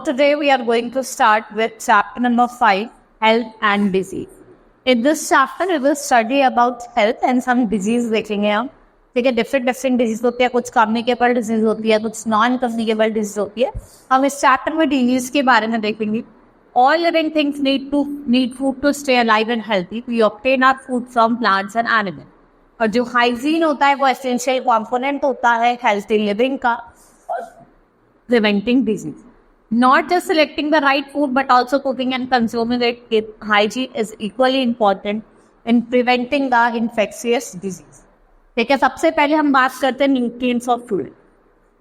today we are going to start with chapter number 5, health and disease. In this chapter we will study about health and some disease देखेंगे हम. ठीक है, different disease होती है, कुछ communicable disease होती है, कुछ नॉन कम्युनिकेबल डिजीज होती है. हम इस चैप्टर में डिजीज के बारे में देखेंगे. All living things need food to stay alive and healthy. We obtain our food from plants and animals. और जो हाइजीन होता है वो एसेंशियल कंपोनेंट होता है हेल्थी लिविंग का और preventing disease. Not just selecting the right food but also cooking and consuming it. Hygiene is equally important in preventing the infectious disease. ठीक है, सबसे पहले हम बात करते हैं न्यूट्रिएंट्स ऑफ फूड.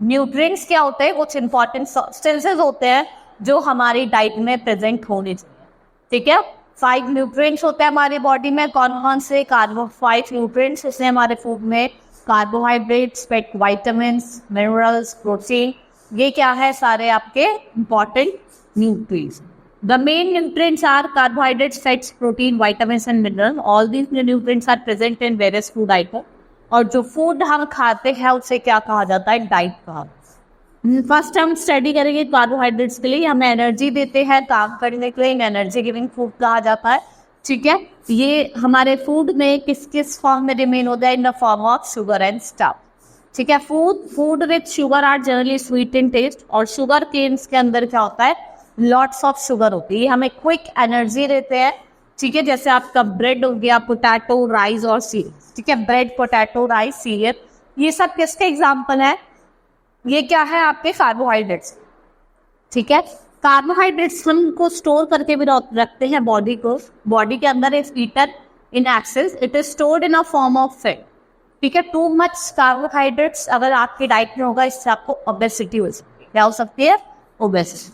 न्यूट्रिएंट्स क्या होते हैं? कुछ इंपॉर्टेंट सब्सटेंसेस होते हैं जो हमारी डाइट में प्रेजेंट होने चाहिए. ठीक है, 5 न्यूट्रिएंट्स होते हैं हमारी बॉडी में. कौन कौन से? 5 न्यूट्रिएंट्स इसमें हमारे फूड में कार्बोहाइड्रेट्स, विटामिन, मिनरल्स, प्रोटीन, ये क्या है? सारे आपके important nutrients. The main nutrients are carbohydrates, fats, protein, vitamins and mineral. All these nutrients are present in various food item. और जो फूड हम खाते हैं उसे क्या कहा जाता है? डाइट कहा. फर्स्ट हम स्टडी करेंगे कार्बोहाइड्रेट्स के लिए. हमें एनर्जी देते हैं काम करने के लिए, एनर्जी गिविंग फूड कहा जाता है. ठीक है, ये हमारे फूड में किस किस फॉर्म में रिमेन होता है? In the form of sugar and starch. ठीक है, food with sugar are generally sweet in taste. और शुगर केन्स के अंदर क्या होता है? लॉट्स ऑफ शुगर होती है. ये हमें क्विक एनर्जी देते हैं. ठीक है, जैसे आपका ब्रेड हो गया, पोटैटो, राइस और सीरियल. ठीक है, ब्रेड, पोटैटो, राइस, सीरियल, ये सब किसके एग्जाम्पल है? ये क्या है? आपके कार्बोहाइड्रेट्स. ठीक है, कार्बोहाइड्रेट्स हम को स्टोर करके भी रखते हैं बॉडी को. बॉडी के अंदर is eaten in excess, it is stored in a form of fat. ठीक है, टू मच कार्बोहाइड्रेट्स अगर आपकी डाइट में होगा, इससे आपको ओबेसिटी हो सकती है. क्या हो सकती है? Obesity.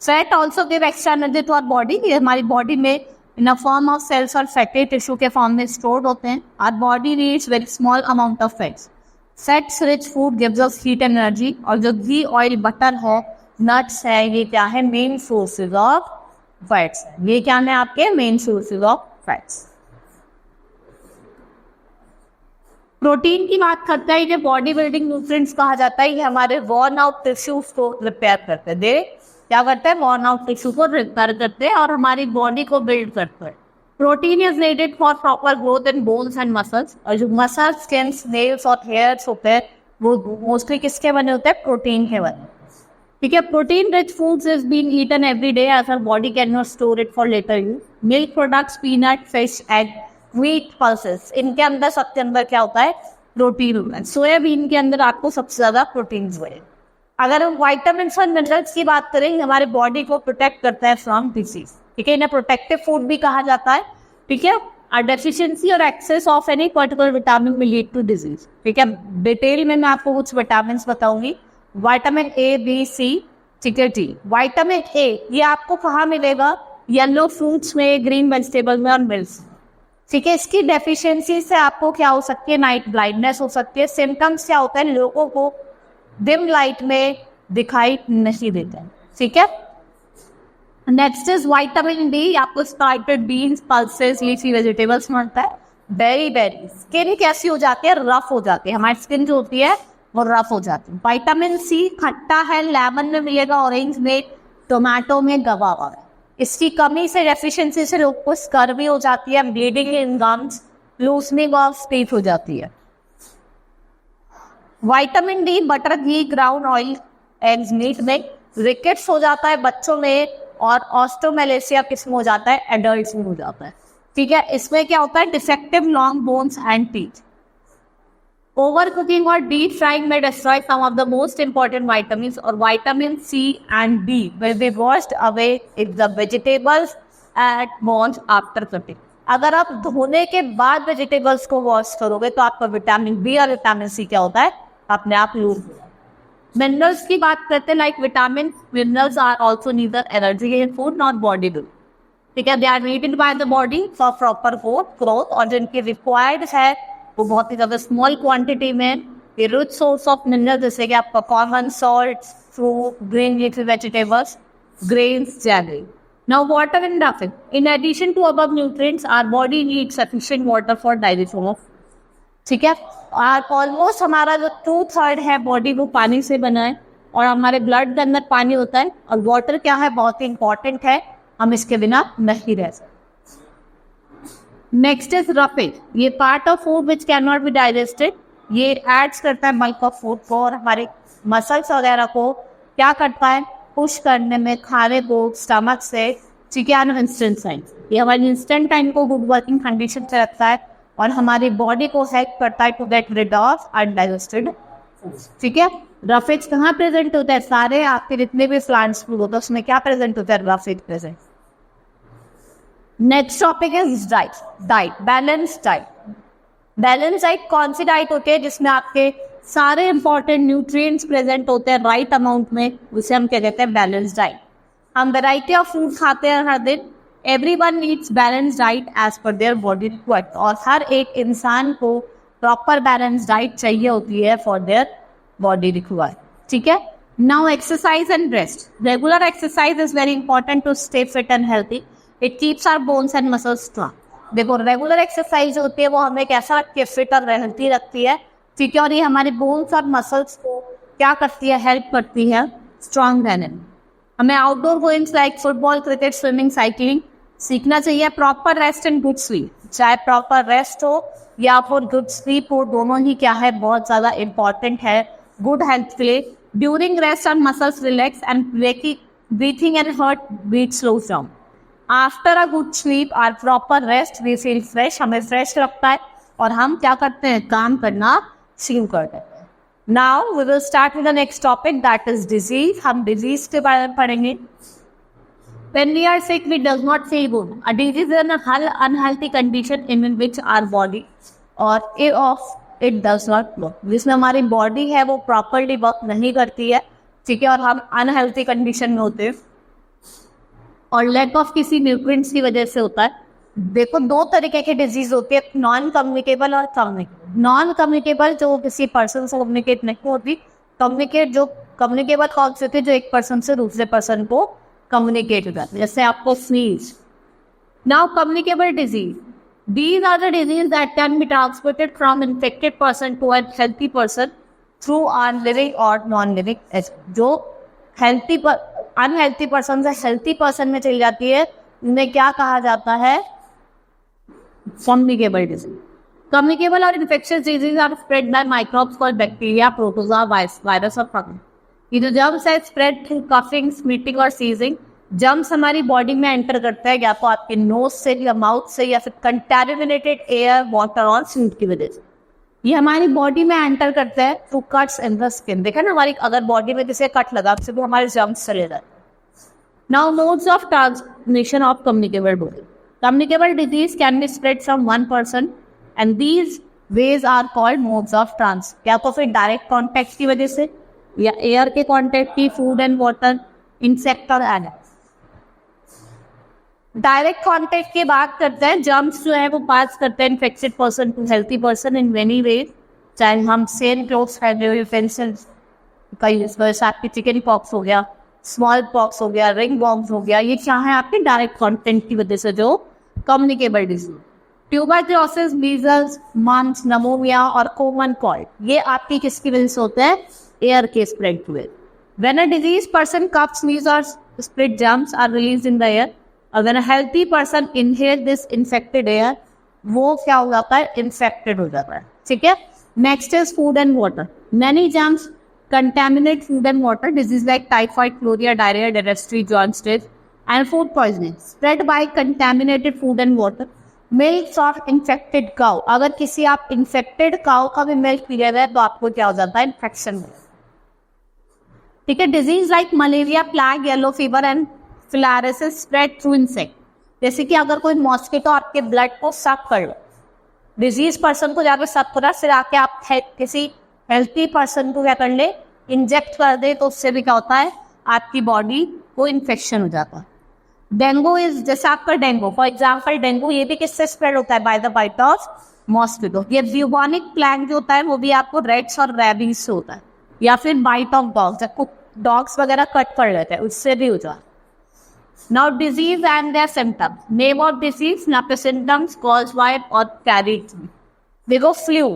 Fat also give extra energy to our body. ये हमारी बॉडी में in a form of cells और फैटी टिश्यू के फॉर्म में स्टोर्ड होते हैं. Our body needs very small amount of fats. Fats rich food gives us heat energy. और जो घी, ऑयल, बटर है, नट्स है, ये क्या है? Main sources of fats. ये क्या है? आपके main sources of fats. Protein की बात करते हैं, ये बॉडी बिल्डिंग न्यूट्रिएंट्स कहा जाता है. ये हमारे वॉर्न आउट टिश्यूज को रिपेयर करते हैं. क्या करते हैं? वॉर्न आउट टिश्यू को रिपेयर करते हैं और हमारी बॉडी को बिल्ड करते हैं. Protein is needed for proper growth in bones and muscles. और जो मसल्स, स्किन्स, नेल्स और हेयर्स होते हैं वो मोस्टली किसके बने होते हैं? प्रोटीन के बने. ठीक है, protein rich foods is been eaten every day as our body can not store it for later use. Milk products, peanut, fish, egg, wheat, pulses, इनके अंदर सबके अंदर क्या होता है? प्रोटीन होता है. सोयाबीन के अंदर आपको सबसे ज्यादा प्रोटीन हुए. अगर हम विटामिन और मिनरल्स की बात करें, हमारे बॉडी को प्रोटेक्ट करता है फ्रॉम डिसीज. ठीक है, इन्हें प्रोटेक्टिव फूड भी कहा जाता है. ठीक है, और डेफिशिएंसी और excess of any particular vitamin will lead to disease. ठीक है, डिटेल में मैं आपको कुछ विटामिन बताऊंगी. विटामिन ए, बी, सी, ठीक है, डी. विटामिन ए ये आपको कहाँ मिलेगा? येलो फ्रूट्स में, ग्रीन वेजिटेबल में और मिल्क. ठीक है, इसकी डेफिशिएंसी से आपको क्या हो सकती है? नाइट ब्लाइंडनेस हो सकती है. सिम्टम्स क्या होता है? लोगों को डिम लाइट में दिखाई नहीं देता है. ठीक है, नेक्स्ट इज विटामिन डी. आपको sprouted beans, pulses, leafy vegetables मिलता है. बेरी. स्किन कैसी हो जाती है? रफ हो जाती है. हमारी स्किन जो होती है वो रफ हो जाती है. विटामिन सी खट्टा है, लेमन में मिलेगा, ऑरेंज में, टोमेटो में, गवा हुआ है. इसकी कमी से, डेफिशिएंसी से लोग को स्कर्वी हो जाती है, bleeding in gums, loosening of speech हो जाती है. विटामिन डी बटर, घी, ग्राउंड ऑयल, एग्स, मीट में रिकेट्स हो जाता है बच्चों में. और ऑस्टोमेलेशिया किसमें हो जाता है? एडल्ट्स में हो जाता है. ठीक है, इसमें क्या होता है? Defective long bones and teeth. Over cooking और डीप फ्राइंग में destroy some of the most important vitamin. और vitamin C and B will be washed away if the vegetables at wash after cutting. अगर आप धोने के बाद vegetables को wash करोगे तो आपका विटामिन बी और विटामिन सी क्या होता है? अपने आप लूज. मिनरल्स की बात करते हैं, like vitamin, minerals are also neither energy in food not body build. ठीक है, they are needed by the body for proper growth. और जिनकी रिक्वायर्ड है वो बहुत ही ज़्यादा स्मॉल क्वांटिटी में. ये रिच सोर्स ऑफ मिनरल जैसे कि आपका common salt, fruit, green leafy vegetables, grains, jaggery. Now water and nothing. In addition to above nutrients, our body needs sufficient water for digestion of. ठीक है, और almost हमारा जो 2/3 है बॉडी वो पानी से बना है. और हमारे ब्लड के अंदर पानी होता है, और वाटर क्या है, बहुत ही इंपॉर्टेंट है, हम इसके बिना नहीं रह सकते। नेक्स्ट इज रफेज, ये part of food which can not be digested, ये एड्स करता है बल्क ऑफ फूड को, और हमारे मसल्स वगैरह को क्या करता है, पुश करने में खाने को स्टमक से, ठीक है, इंस्टेंट टाइम, ये हमारे इंस्टेंट टाइम को गुड वर्किंग कंडीशन से रखता है, और हमारी बॉडी को हेल्प करता है to get rid of undigested, ठीक है। रफेज कहाँ प्रेजेंट होता है, सारे आपके जितने भी प्लांट्स फूड होता है उसमें क्या प्रेजेंट होता है, roughage present. Next topic is diet, balance diet. Balance diet कौन सी डाइट होती है, जिसमें आपके सारे इंपॉर्टेंट न्यूट्रिएंट्स प्रेजेंट होते हैं राइट अमाउंट में, उसे हम क्या कहते हैं, बैलेंस डाइट। हम वैरायटी ऑफ फूड खाते हैं हर दिन, everyone needs balance diet as per their body required, और हर एक इंसान को प्रॉपर बैलेंस डाइट चाहिए होती है फॉर देयर बॉडी रिक्वायर्ड, ठीक है। Now exercise and rest, regular exercise is very important to stay fit and healthy, it keeps our bones and muscles strong. देखो रेगुलर एक्सरसाइज होती है वो हमें कैसा रखती है, फिट और हेल्थी रखती है, ठीक है, और ये हमारे बोन्स और मसल्स को क्या करती है, हेल्प करती है स्ट्रॉन्ग रहने में। हमें outdoor games like football, cricket, swimming, cycling सीखना चाहिए। Proper rest and good sleep, चाहे प्रॉपर रेस्ट हो या फिर गुड स्लीप हो, दोनों ही क्या है, बहुत ज़्यादा इंपॉर्टेंट है गुड हेल्थ के लिए। During rest hour muscles relax and breathing and heart beat slows down. After a good sleep और proper rest we feel fresh, हमें फ्रेश लगता है और हम क्या करते हैं, काम करना शुरू करते हैं। Now we will start with the next topic that is disease. हम डिजीज के बारे में पढ़ेंगे। When we are sick, we does not feel good. A disease is an unhealthy condition in which our body or it does not work. जिसमें हमारी body है वो properly work नहीं करती है, ठीक है, और हम अनहेल्थी कंडीशन में होते हैं, और लैक ऑफ किसी न्यूट्रिएंट्स की वजह से होता है। देखो दो तरीके की डिजीज होती है, नॉन कम्युनिकेबल और कम्युनिकेबल। नॉन कम्युनिकेबल जो किसी पर्सन से कम्युनिकेट नहीं होती, कम्युनिकेबल कौन से होती है, जो एक पर्सन से दूसरे पर्सन को कम्युनिकेट हो जाती है, जैसे आपको sneeze. Now communicable disease, these are the diseases that can be transmitted from infected person to a healthy person through our living or non-living agent. जो अनहेल्थी पर्सन से हेल्थी पर्सन में चली जाती है, उन्हें क्या कहा जाता है, कम्युनिकेबल डिजीज। कम्युनिकेबल और infectious disease are spread by microbes called bacteria, protozoa, virus और फंगस। ये जो जर्म्स है स्प्रेड थ्रू कफिंग, स्नीजिंग और सीजिंग। जर्म्स हमारी बॉडी में एंटर करता है या तो आपके नोज से या माउथ से या फिर कंटेमिनेटेड एयर, वाटर और फूड की वजह से। ये हमारी बॉडी में एंटर करता है through cuts in the skin. देखा ना, हमारी अगर बॉडी में किसी कट लगा तो भी हमारे जर्म्स चले जाते हैं। Now modes of transmission of communicable disease. Communicable disease can be spread from one person and these ways are called modes of trans. क्या तो फिर डायरेक्ट कॉन्टेक्ट की वजह से, या एयर के कॉन्टेक्ट की, फूड एंड वाटर, इंसेक्ट और एनिमल। डायरेक्ट कॉन्टेक्ट की बात करते हैं, जर्म्स जो है वो पास करते हैं infected person to healthy person in many ways. चाहे हम सेम क्लोथ्स पहने हुए, पेंसिल्स का यूज कर, आपकी चिकन पॉक्स हो गया, स्मॉल पॉक्स हो गया, रिंग वॉर्म्स हो गया, ये क्या है आपके डायरेक्ट कॉन्टेक्ट की वजह से जो communicable disease. Tuberculosis, measles, mumps, pneumonia और कॉमन कोल्ड, ये आपकी किसकी वजह से होते हैं, एयर के स्प्रेड हुए। When a disease person cough, sneeze और split germs are released in the air, और when a healthy person inhale this infected air, वो क्या हो जाता है, इन्फेक्टेड हो जाता है, ठीक है। Next is food and water. Many germs contaminate food and water. Disease like typhoid, cholera, diarrhea, dysentery, jaundice, and food poisoning spread by contaminated food and water. Milk of infected cow. अगर किसी आप infected cow का भी milk P रहे हैं तो आपको क्या हो जाता है, infection। ठीक है। Disease like malaria, plague, yellow fever and filariasis spread through insect. जैसे कि अगर कोई मॉस्किटो आपके ब्लड को सक कर लो, डिजीज पर्सन को जाकर सक करा, फिर आके आप किसी हेल्थी पर्सन को क्या कर ले, इंजेक्ट कर दे, तो उससे भी क्या होता है, आपकी बॉडी को इन्फेक्शन हो जाता है। डेंगू इज, जैसे आपका डेंगू, फॉर एग्जाम्पल डेंगू ये भी किससे स्प्रेड होता है, by the bite of mosquito. ये ब्यूबोनिक प्लैग जो होता है वो भी आपको रेड्स और रैबीज से होता है, या फिर बाइट ऑफ डॉग्स, डॉग्स वगैरह कट कर लेते हैं, उससे भी हो जाता है। Now disease and there symptoms. Name of disease, now symptoms cause by और कैरीड। देखो फ्लू,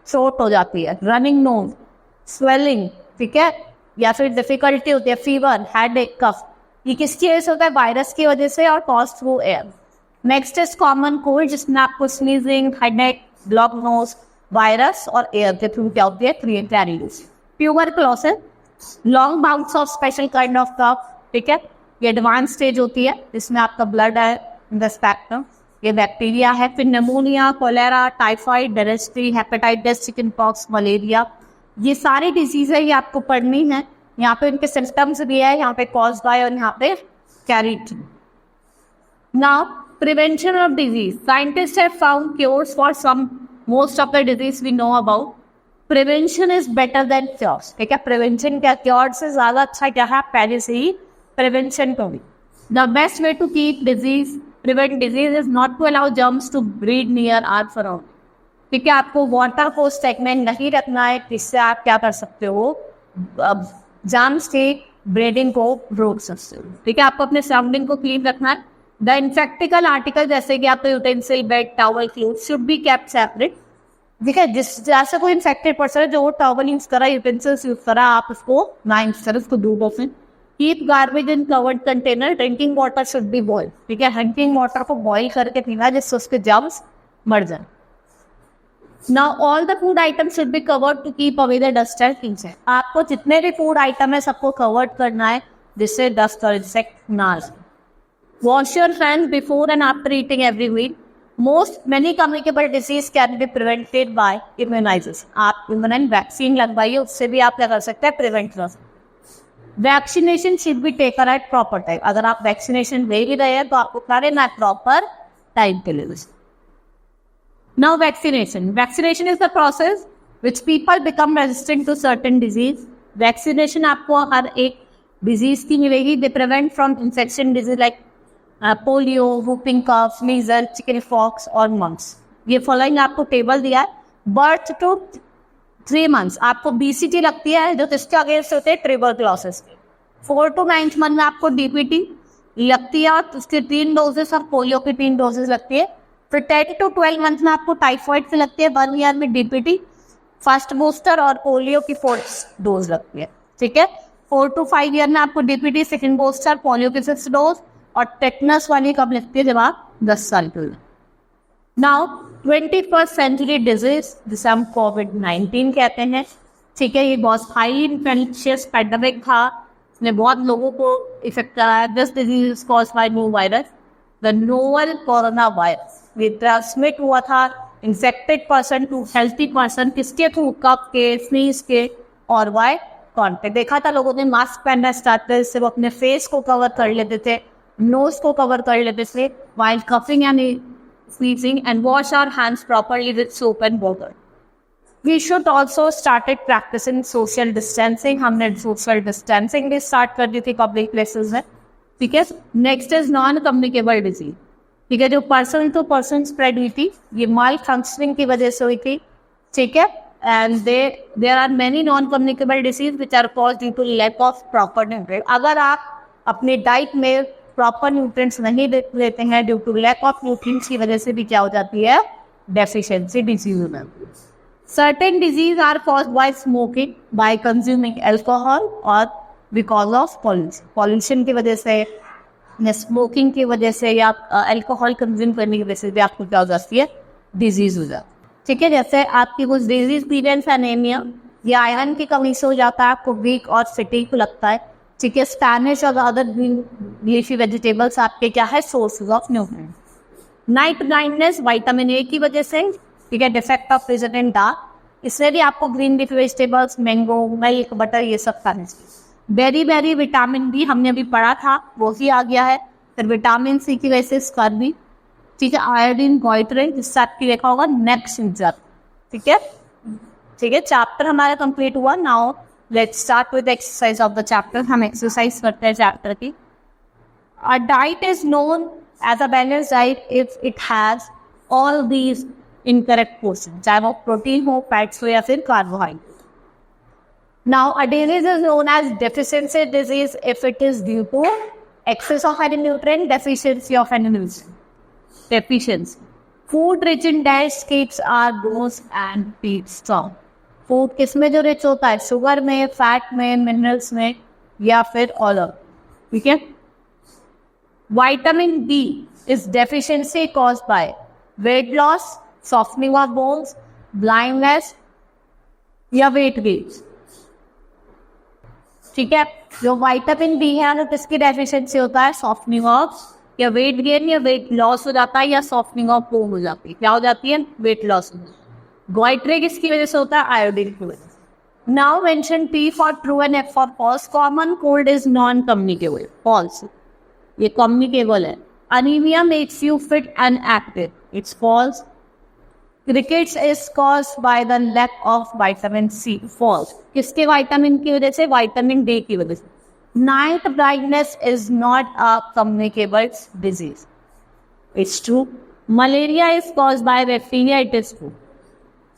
शॉर्ट हो जाती है, रनिंग नोज, स्वेलिंग, ठीक है, या फिर डिफिकल्टी होती है, फीवर, हेडेक, कफ, ये किसकी वजह से होता है? वायरस की वजह से और cause through air. Next is common cold, जिसमें आपको sneezing, headache, block nose, virus और एयर के थ्रू क्या होती है? Create carriers. Tuberculosis, long bouts of special kind of cough, ठीक है, ये एडवांस स्टेज होती है जिसमें आपका ब्लड है इन द स्पेक्ट्रम, ये बैक्टीरिया है। फिर निमोनिया, कोलेरा, टाइफाइड, डेरेस्ट्री, हेपेटाइटिस, चिकन पॉक्स, मलेरिया, ये सारी डिजीज है, ये आपको पढ़नी है। यहाँ पे इनके सिम्टम्स भी है, यहाँ पे कॉज बाय और यहाँ पे carried. Now prevention of disease, scientist have found cures for some most of the disease we know about. Prevention is better than cures, ठीक है, प्रिवेंशन क्या, क्योर से ज्यादा अच्छा क्या है? पहले से ही प्रिवेंशन को भी। The best way to keep disease, prevent disease is not to allow germs to breed near our surrounding, ठीक है, आपको वाटर को स्टेगनेंट नहीं रखना है, जिससे आप क्या कर सकते हो? जर्म्स के ब्रीडिंग को रोक सकते हो, ठीक है, आपको अपने सराउंडिंग को क्लीन रखना है। द इन्फेक्टिकल आर्टिकल जैसे कि आपका utensil, bed, towel, clothes should be kept separate, ठीक है, जिस जैसे कोई इन्फेक्टेड पर्सन है जो वो टॉवल यूज करा, यूटेंसिल्स यूज करा, आप उसको ना यूज करें, उसको दूर रखें। Keep garbage in covered container, drinking water should be boil, ठीक है, ड्रिंकिंग वाटर को बॉइल करके पीना जिससे उसके जर्म्स मर जाए। Now all the food items should be covered to keep away the dust and insect. आपको जितने भी फूड आइटम है सबको कवर्ड करना है जिससे डस्ट और इंसेक्ट ना आ जाए। Wash your hands before and after eating every meal. Many communicable disease can be prevented by immunizers. आप इम्यूनाइन वैक्सीन लगवाइए, उससे भी आप क्या कर सकते हैं? प्रिवेंट कर सकते हैं। Vaccination should be taken at proper time, अगर आप वैक्सीनेशन ले भी रहे हैं तो आपको क्या लेना है? प्रॉपर टाइम पे लेना है। Now vaccination. Vaccination is the process which people become resistant to certain disease. Vaccination आपको हर एक disease की मिलेगी. They prevent from infection disease like polio, whooping cough, measles, chicken pox और mumps. ये following आपको टेबल दिया है। Birth to 3 months आपको BCG लगती है जो किसके अगेंस्ट होते हैं? ट्यूबरक्लोसिस के। 4 to 9 month में आपको DPT लगती है और उसके 3 डोजेस और पोलियो की 3 डोजेस लगती है। फिर 10 to 12 मंथ में आपको टाइफाइड से लगती है, 1 ईयर में डीपीटी फर्स्ट बूस्टर और पोलियो की 4th डोज लगती है, ठीक है। 4 to 5 ईयर में आपको डीपीटी, सेकंड बूस्टर, पोलियो की 6th डोज और टेटनस वाली कब लगती है? जब आप 10 साल के हो। नाउ 21st सेंचुरी डिजीज जिसे हम कोविड-19 कहते हैं, ठीक है, ये बहुत हाई इन्फेक्शियस पैंडेमिक था, इसने बहुत लोगों को इफेक्ट कराया। This disease is caused by new virus, the novel corona virus. ये ट्रांसमिट हुआ था infected person to healthy person, किसके थ्रू? कफ के, स्नीज के और बाय कॉन्टेक्ट। देखा था लोगों ने मास्क पहनना स्टार्ट किया, इससे वो अपने फेस को कवर कर लेते थे, नोज को कवर कर लेते थे while coughing and sneezing, and wash our hands properly with soap and water. We should also started practising social distancing, हमने सोशल डिस्टेंसिंग भी स्टार्ट कर दी थी पब्लिक प्लेसेस में, ठीक है। Next is non communicable disease, ठीक है, जो पर्सन टू पर्सन स्प्रेड हुई थी, ये माल फंक्शनिंग की वजह से हुई थी, ठीक है। And there are many non communicable disease which are caused due to lack of proper nutrient. अगर आप अपने डाइट में प्रॉपर न्यूट्रिएंट्स नहीं लेते हैं due to lack of nutrients की वजह से भी क्या हो जाती है? डेफिशिएंसी डिजीज में। Certain disease are caused by smoking, by consuming alcohol और बिकॉज ऑफ पॉल्यूशन की वजह से, स्मोकिंग की वजह से या अल्कोहल कंज्यूम करने की वजह से भी आपको क्या हो जाती है? डिजीज हो जाती है, ठीक है। जैसे आपकी कुछ डिजीज एक्सपीरियंस एनीमिया, या आयरन की कमी से हो जाता है, आपको वीक और फटीग लगता है, ठीक है। स्पैनिश और अदर लीफी वेजिटेबल्स आपके क्या है? Sources of nutrient. Night blindness vitamin A की वजह से, ठीक है, defect of vision in dark, इसमें भी आपको green leafy vegetables, mango, milk, butter ये सब खाने चाहिए। बेरी विटामिन बी हमने अभी पढ़ा था, वो ही आ गया है। फिर विटामिन सी की वजह से स्कर्वी, ठीक है। आयोडीन, गोइट्रेन, जिससे आपकी देखा होगा नेक सूज जाता, ठीक है, ठीक है। चैप्टर हमारा कंप्लीट हुआ। Now let's start with exercise of the chapter. हम एक्सरसाइज करते हैं चैप्टर की। A diet is known as a balance diet if it has all these incorrect portion, चाहे वो प्रोटीन हो, फैट्स हो या फिर carbohydrate. Now, a disease is known as deficiency disease if it is due to excess of any nutrient, deficiency of any nutrient. Deficiency. Food rich in dash keeps our bones and teeth strong. Food किस में जो rich होता है, sugar में, fat में, minerals में, या फिर ऑल ऑफ, ठीक है। Vitamin B is deficiency caused by weight loss, softening of bones, blindness या वेट गेन, ठीक है। जो विटामिन बी है ना, किसकी डेफिशिएंसी होता है, सॉफ्टनिंग ऑफ, या वेट गेन या वेट लॉस हो जाता है, या सॉफ्टनिंग ऑफ बोन हो जाती है। क्या हो जाती है, वेट लॉस हो जाती है। गोइट्रे किसकी वजह से होता है, आयोडीन की वजह से। Now mention P for true and F for false. Common cold is non communicable, false, ये कम्युनिकेबल है। Anaemia makes you fit and active, it's false. Rickets is caused by the lack of vitamin C, false। किसके vitamin की वजह से, vitamin D की वजह से। Night blindness is not a communicable disease, it's true। Malaria is caused by bacteria, it is true।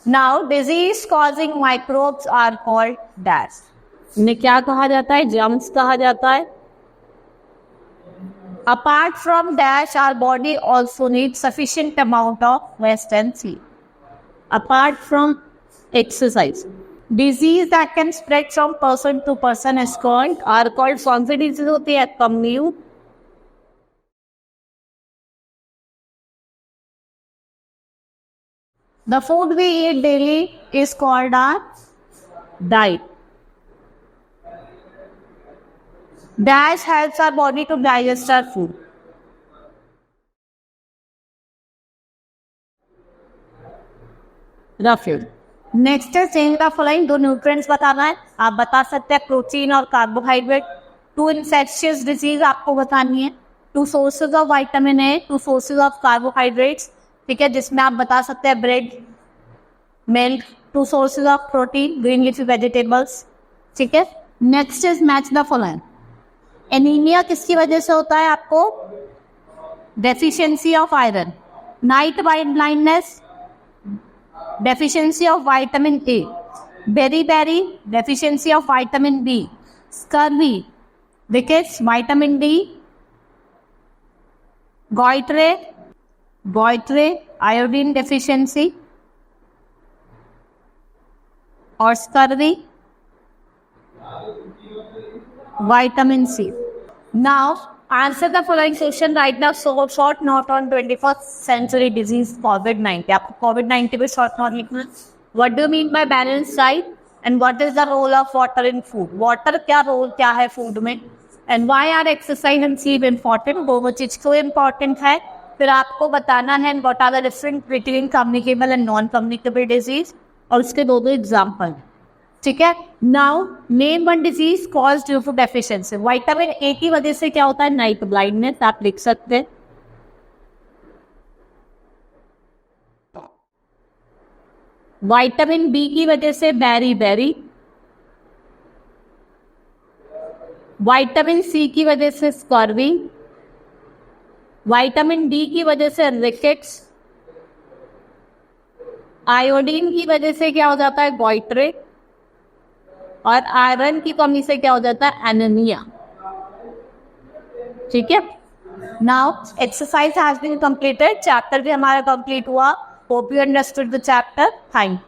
Now disease causing microbes are called dash। इन्हें क्या कहा जाता है, जर्म्स कहा जाता है। Apart from dash, our body also needs sufficient amount of rest and sleep। Apart from exercise, disease that can spread from person to person is called, are called, कौन सी disease होती है, commune। The food we eat daily is called our diet। Dash helps our body to digest our food। Ruffle. Next है change the following. दो nutrients बताना है, आप बता सकते हैं प्रोटीन और कार्बोहाइड्रेट। 2 इन्फेक्शियस डिजीज आपको बतानी है। 2 sources of vitamin A, 2 sources of carbohydrates, ठीक है, जिसमें आप बता सकते हैं bread, milk. 2 sources of protein, green leafy vegetables, ठीक है। Next is match the following. Anaemia किसकी वजह से होता है आपको, deficiency of iron. Night blindness, deficiency of vitamin A। beriberi, deficiency of vitamin B। scurvy, rickets, vitamin D। goitre, iodine deficiency और scurvy, vitamin C। Now answer the following question right now। So short note on 21st century disease COVID-19। आपको COVID-19 पे short note लिखना। What do you mean by balanced diet and what is the role of water in food? Water क्या role क्या है food में, and why are exercise and sleep important? वो चीज क्यों important है, फिर आपको बताना है what are the difference between communicable and non communicable disease, और उसके दो एग्जाम्पल, ठीक है। Now name one disease cause due to deficiency. Vitamin A की वजह से क्या होता है, नाइट ब्लाइंडनेस, आप लिख सकते हैं। विटामिन बी की वजह से बेरी। विटामिन सी की वजह से स्कर्वी। विटामिन डी की वजह से रिकेट्स। आयोडीन की वजह से क्या हो जाता है, गोइट्रे। और आयरन की कमी से क्या हो जाता है, एनीमिया, ठीक है। Now exercise has been completed, chapter भी हमारा कंप्लीट हुआ। Hope you understood the chapter. Thank you.